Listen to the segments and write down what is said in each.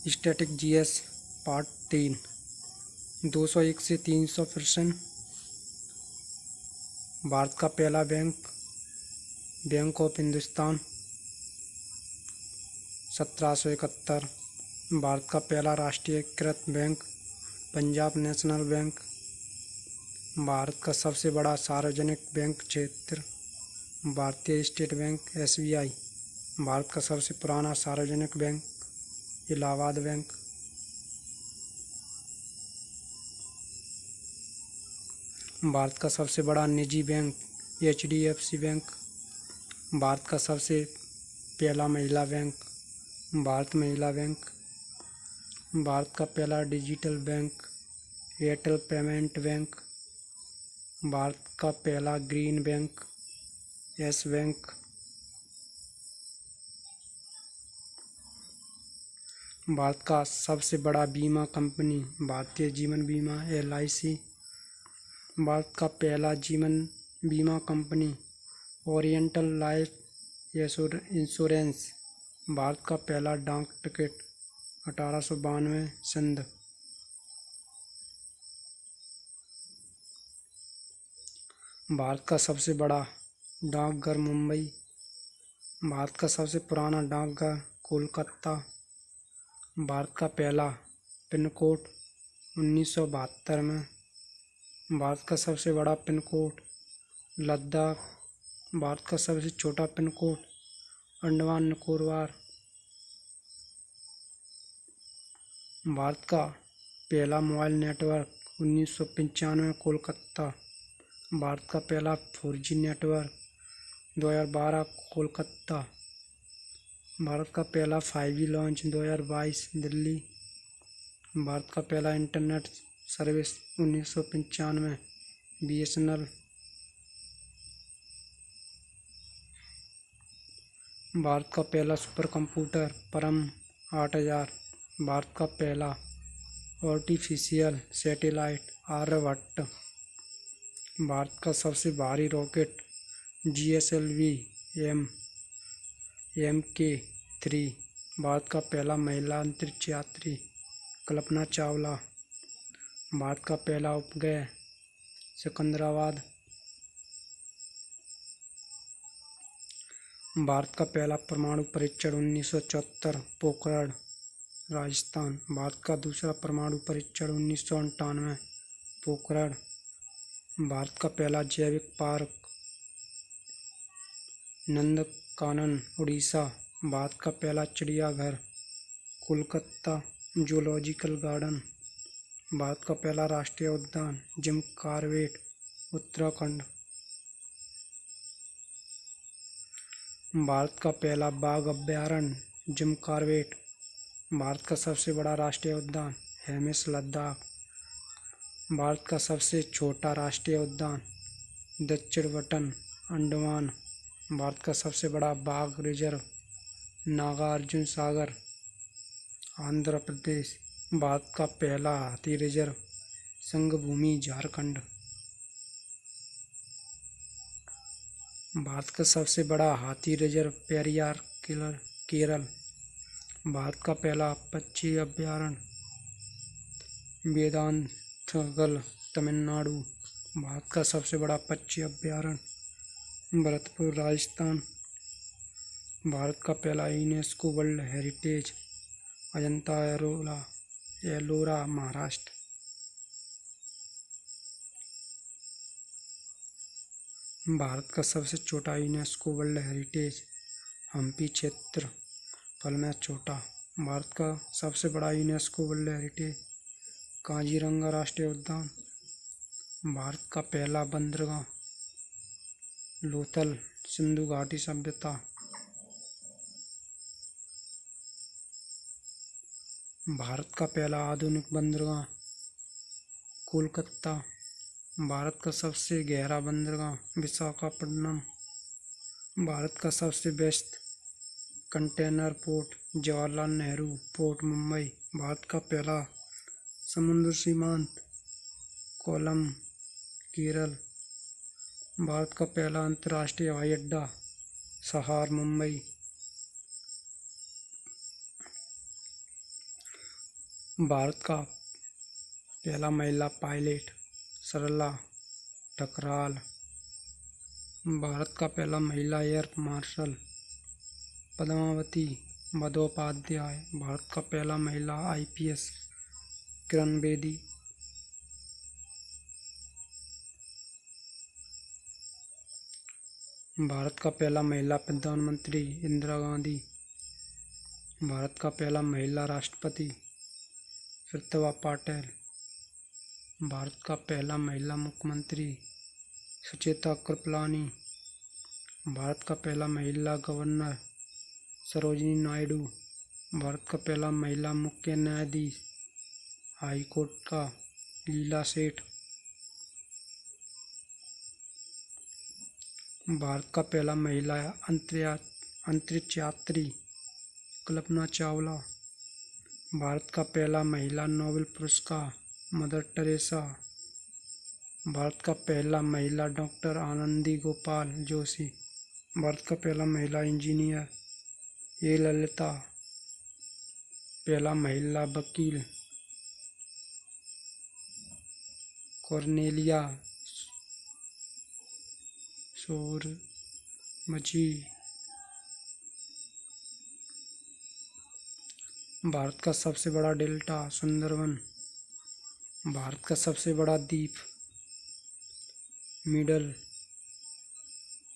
Static GS part 3 201 से 300 प्रश्न। भारत का पहला bank bank of Hindustan 1771। Bharat का पहला राष्ट्रीयकृत bank Punjab national bank. Bharat का सबसे बड़ा सार्वजनिक बैंक क्षेत्र भारतीय स्टेट बैंक एसबीआई। भारत का सबसे पुराना सार्वजनिक बैंक इलाहाबाद बैंक। भारत का सबसे बड़ा निजी बैंक एचडीएफसी बैंक। भारत का सबसे पहला महिला बैंक भारत महिला बैंक। भारत का पहला digital bank Airtel payment bank. Bharat का पहला green bank yes bank. Bharat का सबसे बड़ा बीमा कंपनी भारतीय जीवन बीमा एलआईसी। भारत का पहला जीवन बीमा company oriental life insurance. Bharat का पहला डाक टिकट 1892 सिंध। भारत का सबसे बड़ा डाकघर मुंबई। भारत का सबसे पुराना डाकघर कोलकाता। भारत का पहला पिन कोड 1972 में। भारत का सबसे बड़ा पिन कोड लद्दाख। भारत का सबसे छोटा पिन कोड अंडमान निकोबार। भारत का पहला मोबाइल नेटवर्क 1995 कोलकाता। भारत का पहला 4G नेटवर्क 2012 कोलकाता। भारत का पहला 5G लॉन्च 2022 दिल्ली। भारत का पहला इंटरनेट सर्विस 1995 बीएसएनएल। भारत का पहला सुपर कंप्यूटर परम 8000। भारत का पहला आर्टिफिशियल सैटेलाइट आर्यभट्ट। भारत का सबसे भारी रॉकेट जीएसएलवी MK3। भारत का पहला महिला अंतरिक्ष यात्री कल्पना चावला। भारत का पहला उपग्रह सिकंदराबाद। भारत का पहला परमाणु परीक्षण 1974 पोखरण राजस्थान। भारत का दूसरा परमाणु परीक्षण 1998 पोखरण। भारत का पहला जैविक पार्क नंदकानन उड़ीसा। भारत का पहला चिड़ियाघर कोलकाता जूलॉजिकल गार्डन। भारत का पहला राष्ट्रीय उद्यान जिम कॉर्बेट उत्तराखंड। भारत का पहला बाघ अभयारण्य जिम कॉर्बेट। भारत का सबसे बड़ा राष्ट्रीय उद्यान हेमिस लद्दाख। भारत का सबसे छोटा राष्ट्रीय उद्यान दक्षिण बटन अंडमान। भारत का सबसे बड़ा बाघ रिजर्व नागार्जुन सागर आंध्र प्रदेश। भारत का पहला हाथी रिजर्व संगभूमि झारखंड। भारत का सबसे बड़ा हाथी रिजर्व पेरियार केरल। भारत का पहला पक्षी अभयारण्य वेदांतगल तमिलनाडु। भारत का सबसे बड़ा पक्षी अभयारण्य भरतपुर राजस्थान। भारत का पहला UNESCO world heritage Ajanta Ellora Maharashtra. Bharat का सबसे छोटा यूनेस्को वर्ल्ड हेरिटेज हम्पी क्षेत्रफल में छोटा। भारत का सबसे बड़ा यूनेस्को वर्ल्ड हेरिटेज काजीरंगा राष्ट्रीय उद्यान। भारत का पहला बंदरगाह लोथल सिंधु घाटी सभ्यता। भारत का पहला आधुनिक बंदरगाह कोलकाता। भारत का सबसे गहरा बंदरगाह विशाखापट्टनम। भारत का सबसे व्यस्त container port Jawaharlal Nehru port Mumbai. Bharat का पहला समुद्र सीमांत कोल्लम केरल। भारत का पहला अंतर्राष्ट्रीय हवाई अड्डा सहार मुंबई। भारत का पहला महिला पायलट सरला ठकराल। भारत का पहला महिला एयर मार्शल पद्मावती बंदोपाध्याय। भारत का पहला महिला IPS किरण बेदी। भारत का पहला महिला प्रधानमंत्री इंदिरा गांधी। भारत का पहला महिला राष्ट्रपति प्रतिभा पाटिल। भारत का पहला महिला मुख्यमंत्री सुचेता कृपलानी। भारत का पहला महिला गवर्नर सरोजिनी नायडू। भारत का पहला महिला मुख्य न्यायाधीश हाई कोर्ट का लीला सेठ। भारत का पहला महिला अंतरिक्ष यात्री कल्पना चावला। भारत का पहला महिला नोबेल पुरस्कार मदर टेरेसा। भारत का पहला महिला डॉक्टर आनंदी गोपाल जोशी। भारत का पहला महिला इंजीनियर ए ललिता। पहला महिला वकील कॉर्नेलिया सोरमची। भारत का सबसे बड़ा डेल्टा सुंदरवन। भारत का सबसे बड़ा द्वीप मिडल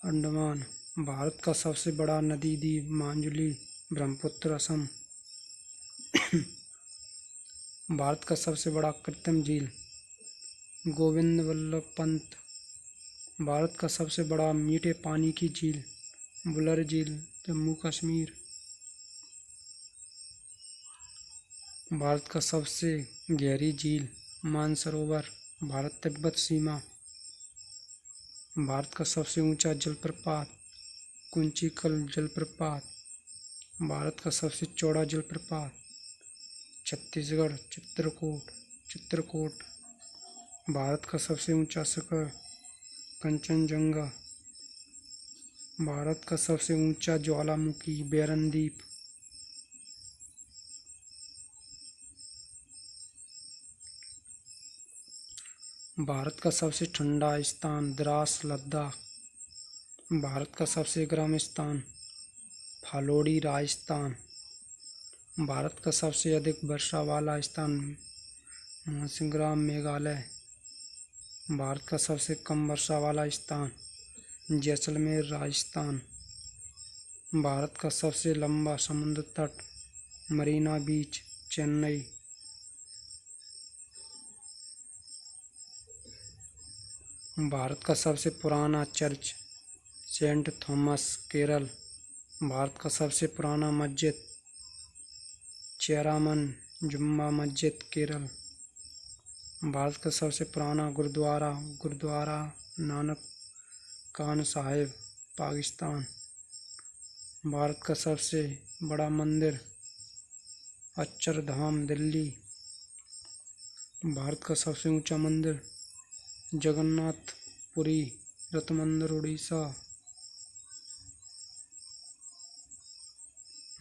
अंडमान। भारत का सबसे बड़ा नदी द्वीप माजुली ब्रह्मपुत्र असम। भारत का सबसे बड़ा कृत्रिम झील गोविंद वल्लभ पंत। भारत का सबसे बड़ा मीठे पानी की झील बुलर झील जम्मू कश्मीर। भारत का सबसे गहरी झील मानसरोवर भारत तिब्बत सीमा। भारत का सबसे ऊंचा जलप्रपात कुंचिकल जलप्रपात। भारत का सबसे चौड़ा जलप्रपात छत्तीसगढ़ चित्रकूट। भारत का सबसे ऊंचा शिखर कंचनजंगा। भारत का सबसे ऊंचा ज्वालामुखी बैरनदीप। भारत का सबसे ठंडा स्थान द्रास लद्दाख। भारत का सबसे गर्म स्थान फालोडी राजस्थान। भारत का सबसे अधिक वर्षा वाला स्थान मौसिनराम मेघालय। भारत का सबसे कम वर्षा वाला स्थान जैसलमेर राजस्थान। भारत का सबसे लंबा समुद्र तट मरीना बीच चेन्नई। भारत का सबसे पुराना church Saint Thomas Kerala. Bharat का सबसे पुराना मस्जिद चेरामन जुम्मा मस्जिद केरल। भारत का सबसे पुराना गुरुद्वारा नानक कान साहिब पाकिस्तान। भारत का सबसे बड़ा मंदिर अक्षरधाम दिल्ली। भारत का सबसे ऊंचा मंदिर जगन्नाथपुरी रथ मंदिर उड़ीसा।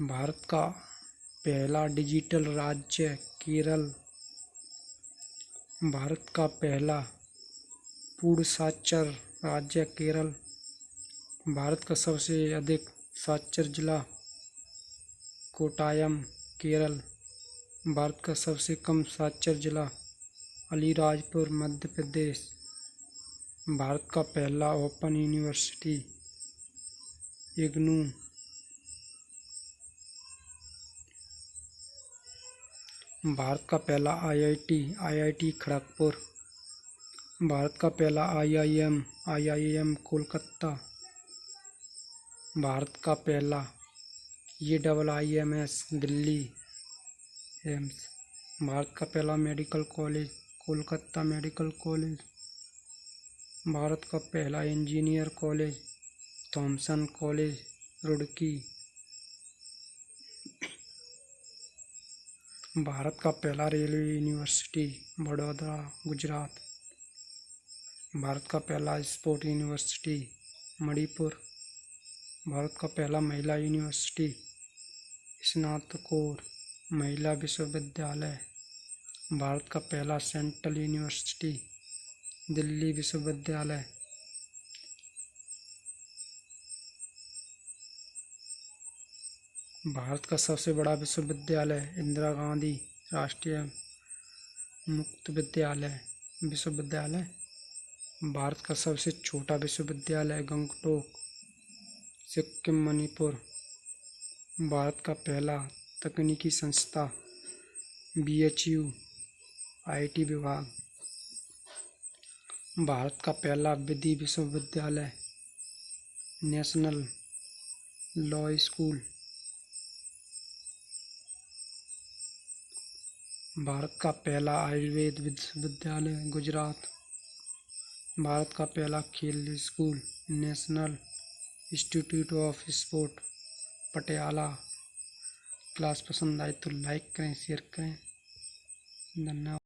भारत का पहला डिजिटल राज्य केरल। भारत का पहला पूर्ण साक्षर राज्य केरल। भारत का सबसे अधिक साक्षर जिला कोट्टायम केरल। भारत का सबसे कम साक्षर जिला अलीराजपुर मध्य प्रदेश। भारत का पहला ओपन यूनिवर्सिटी इग्नू। भारत का पहला IIT खड़गपुर। भारत का पहला IIM कोलकाता। भारत का पहला AIIMS दिल्ली एम्स। भारत का पहला medical college Kolkata medical college. Bharat का पहला engineer college Thomson college Roorkee. Bharat का पहला रेलवे यूनिवर्सिटी वडोदरा गुजरात। भारत का पहला स्पोर्ट यूनिवर्सिटी मणिपुर। भारत का पहला महिला यूनिवर्सिटी स्नातकोर महिला विश्वविद्यालय भारत का पहला सेंट्रल यूनिवर्सिटी दिल्ली विश्वविद्यालय। भारत का सबसे बड़ा विश्वविद्यालय इंदिरा गांधी राष्ट्रीय मुक्त विश्वविद्यालय। भारत का सबसे छोटा विश्वविद्यालय गंगटोक, सिक्किम, मणिपुर। भारत का पहला तकनीकी संस्था BHU IT विभाग। भारत का पहला विधि विश्वविद्यालय नेशनल लॉ स्कूल। भारत का पहला आयुर्वेद विश्वविद्यालय गुजरात। भारत का पहला खेल school national institute of sport Patiala. Class पसंद आए तो लाइक करें, शेयर करें। धन्यवाद।